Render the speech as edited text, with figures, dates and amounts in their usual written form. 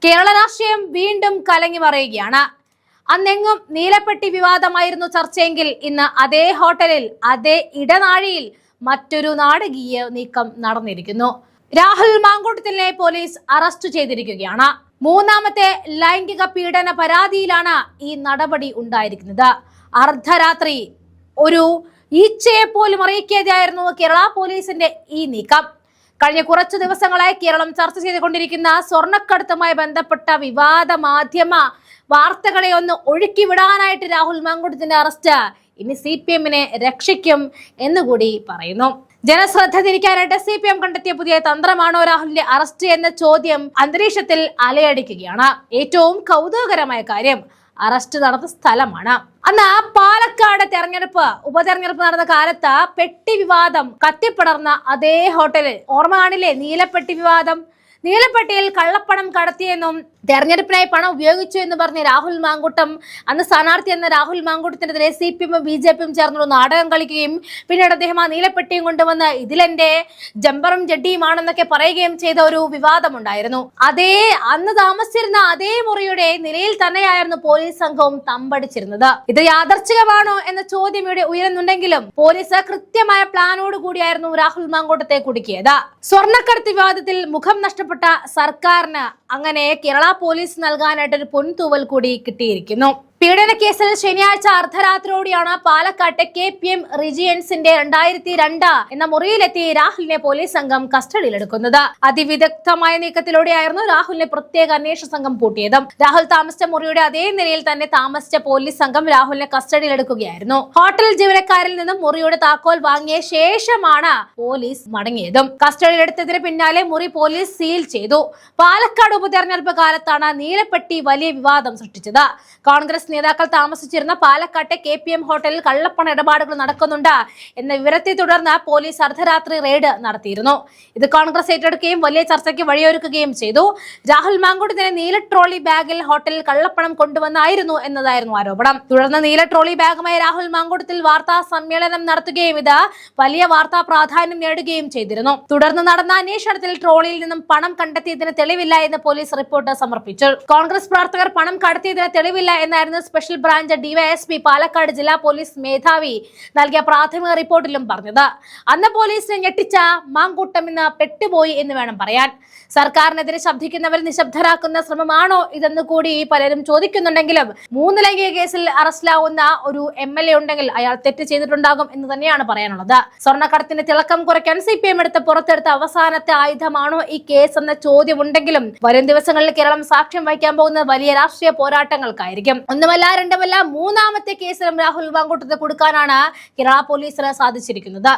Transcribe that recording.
കേരള രാഷ്ട്രീയം വീണ്ടും കലങ്ങി മറിയുകയാണ്. അന്നെങ്ങും നീലപ്പെട്ടി വിവാദമായിരുന്നു ചർച്ചയെങ്കിൽ ഇന്ന് അതേ ഹോട്ടലിൽ അതേ ഇടനാഴിയിൽ മറ്റൊരു നാടകീയ നീക്കം നടന്നിരിക്കുന്നു. രാഹുൽ മാങ്കൂട്ടത്തിലിനെ പോലീസ് അറസ്റ്റ് ചെയ്തിരിക്കുകയാണ്. മൂന്നാമത്തെ ലൈംഗിക പീഡന പരാതിയിലാണ് ഈ നടപടി ഉണ്ടായിരിക്കുന്നത്. അർദ്ധരാത്രി ഒരു ഈച്ചയെ പോലും അറിയിക്കാതെയായിരുന്നു കേരള പോലീസിന്റെ ഈ നീക്കം. കഴിഞ്ഞ കുറച്ചു ദിവസങ്ങളായി കേരളം ചർച്ച ചെയ്തുകൊണ്ടിരിക്കുന്ന സ്വർണ്ണക്കടത്തുമായി ബന്ധപ്പെട്ട വിവാദ മാധ്യമ വാർത്തകളെ ഒന്ന് ഒഴുക്കിവിടാനായിട്ട് രാഹുൽ മാങ്കൂട്ടത്തിന്റെ അറസ്റ്റ് ഇനി CPM-നെ രക്ഷിക്കും എന്നുകൂടി പറയുന്നു. ജനശ്രദ്ധ തിരിക്കാനായിട്ട് CPM കണ്ടെത്തിയ പുതിയ തന്ത്രമാണോ രാഹുലിന്റെ അറസ്റ്റ് എന്ന ചോദ്യം അന്തരീക്ഷത്തിൽ അലയടിക്കുകയാണ്. ഏറ്റവും കൗതുകകരമായ കാര്യം അറസ്റ്റ് നടന്ന സ്ഥലമാണ്. അന്ന് പാലക്കാട് ഉപതെരഞ്ഞെടുപ്പ് നടന്ന കാലത്ത് പെട്ടി വിവാദം കത്തിപ്പടർന്ന അതേ ഹോട്ടലിൽ ഓർമ്മ കാണില്ലേ? നീലപ്പെട്ടി വിവാദം. നീലപ്പെട്ടിയിൽ കള്ളപ്പണം കടത്തിയെന്നും തെരഞ്ഞെടുപ്പിനായി പണം ഉപയോഗിച്ചു എന്ന് പറഞ്ഞ് രാഹുൽ മാങ്കൂട്ടം, അന്ന് സ്ഥാനാർത്ഥി എന്ന രാഹുൽ മാങ്കൂട്ടത്തിനെതിരെ CPM-ഉം BJP-യും ചേർന്നൊരു നാടകം കളിക്കുകയും പിന്നീട് അദ്ദേഹം ആ നീലപ്പെട്ടിയും കൊണ്ടുവന്ന് ഇതിലെന്റെ ജമ്പറും ജഡ്ഡിയുമാണെന്നൊക്കെ പറയുകയും ചെയ്ത ഒരു വിവാദമുണ്ടായിരുന്നു. അന്ന് താമസിച്ചിരുന്ന അതേ മുറിയുടെ നിലയിൽ തന്നെയായിരുന്നു പോലീസ് സംഘവും തമ്പടിച്ചിരുന്നത്. ഇത് യാദർച്ഛികമാണോ എന്ന ചോദ്യം ഇവിടെ ഉയരുന്നുണ്ടെങ്കിലും പോലീസ് കൃത്യമായ പ്ലാനോട് കൂടിയായിരുന്നു രാഹുൽ മാങ്കൂട്ടത്തെ കുടുക്കിയത്. സ്വർണ്ണക്കടത്ത് വിവാദത്തിൽ മുഖം നഷ്ടപ്പെട്ട സർക്കാരിന് അങ്ങനെ കേരള പോലീസ് നൽകാനായിട്ടൊരു പൊൻതൂവൽ കൂടി കിട്ടിയിരിക്കുന്നു. പീഡന കേസിൽ ശനിയാഴ്ച അർദ്ധരാത്രിയോടെയാണ് പാലക്കാട്ടെ KPM റീജിയൻസിന്റെ 2002 എന്ന മുറിയിലെത്തി രാഹുലിനെ പോലീസ് സംഘം കസ്റ്റഡിയിലെടുക്കുന്നത്. അതിവിദഗ്ധമായ നീക്കത്തിലൂടെയായിരുന്നു രാഹുലിനെ പ്രത്യേക അന്വേഷണ സംഘം പൂട്ടിയത്. രാഹുൽ താമസിച്ച മുറിയുടെ അതേ നിലയിൽ തന്നെ താമസിച്ച പോലീസ് സംഘം രാഹുലിനെ കസ്റ്റഡിയിലെടുക്കുകയായിരുന്നു. ഹോട്ടൽ ജീവനക്കാരിൽ നിന്നും മുറിയുടെ താക്കോൽ വാങ്ങിയ ശേഷമാണ് പോലീസ് മടങ്ങിയതും. കസ്റ്റഡിയിലെടുത്തതിന് പിന്നാലെ മുറി പോലീസ് സീൽ ചെയ്തു. പാലക്കാട് ഉപതെരഞ്ഞെടുപ്പ് കാലത്താണ് നീലപ്പെട്ടി വലിയ വിവാദം സൃഷ്ടിച്ചത്. കോൺഗ്രസ് നേതാക്കൾ താമസിച്ചിരുന്ന പാലക്കാട്ടെ KPM ഹോട്ടലിൽ കള്ളപ്പണ ഇടപാടുകൾ നടക്കുന്നുണ്ട് എന്ന വിവരത്തെ തുടർന്ന് പോലീസ് അർദ്ധരാത്രി റെയ്ഡ് നടത്തിയിരുന്നു. ഇത് കോൺഗ്രസ് ഏറ്റെടുക്കുകയും വലിയ ചർച്ചയ്ക്ക് വഴിയൊരുക്കുകയും ചെയ്തു. രാഹുൽ മാങ്കൂട്ടത്തിനെ നീല ട്രോളി ബാഗിൽ ഹോട്ടലിൽ കള്ളപ്പണം കൊണ്ടുവന്നായിരുന്നു എന്നതായിരുന്നു ആരോപണം. തുടർന്ന് നീല ട്രോളി ബാഗുമായി രാഹുൽ മാങ്കൂട്ടത്തിൽ വാർത്താ സമ്മേളനം നടത്തുകയും ഇത് വലിയ വാർത്താ പ്രാധാന്യം നേടുകയും ചെയ്തിരുന്നു. തുടർന്ന് നടന്ന അന്വേഷണത്തിൽ ട്രോളിയിൽ നിന്നും പണം കണ്ടെത്തിയതിന് തെളിവില്ല എന്ന് പോലീസ് റിപ്പോർട്ട് സമർപ്പിച്ചു. കോൺഗ്രസ് പ്രവർത്തകർ പണം കടത്തിയതിന് തെളിവില്ല എന്നായിരുന്നു സ്പെഷ്യൽ ബ്രാഞ്ച് DYSP പാലക്കാട് ജില്ലാ പോലീസ് മേധാവി നൽകിയ പ്രാഥമിക റിപ്പോർട്ടിലും പറഞ്ഞത്. അന്ന് പോലീസിനെ ഞെട്ടിച്ച മാങ്കൂട്ടം ഇന്ന് പെട്ടുപോയി എന്ന് വേണം പറയാൻ. സർക്കാരിനെതിരെ ശബ്ദിക്കുന്നവരെ നിശബ്ദരാക്കുന്ന ശ്രമമാണോ ഇതെന്ന് കൂടി പലരും ചോദിക്കുന്നുണ്ടെങ്കിലും 3 ലൈംഗിക കേസിൽ അറസ്റ്റിലാവുന്ന ഒരു MLA ഉണ്ടെങ്കിൽ അയാൾ തെറ്റ് ചെയ്തിട്ടുണ്ടാകും എന്ന് തന്നെയാണ് പറയാനുള്ളത്. സ്വർണ്ണക്കടത്തിന്റെ തിളക്കം കുറയ്ക്കാൻ CPM പുറത്തെടുത്ത അവസാനത്തെ ആയുധമാണോ ഈ കേസ് എന്ന ചോദ്യം ഉണ്ടെങ്കിലും വരും ദിവസങ്ങളിൽ കേരളം സാക്ഷ്യം വഹിക്കാൻ പോകുന്ന വലിയ രാഷ്ട്രീയ പോരാട്ടങ്ങൾക്കായിരിക്കും. ഒന്നുമല്ല രണ്ടുമല്ല മൂന്നാമത്തെ കേസിലും രാഹുൽ മാങ്കൂട്ടത്തെ കൊടുക്കാനാണ് കേരള പോലീസിന് സാധിച്ചിരിക്കുന്നത്.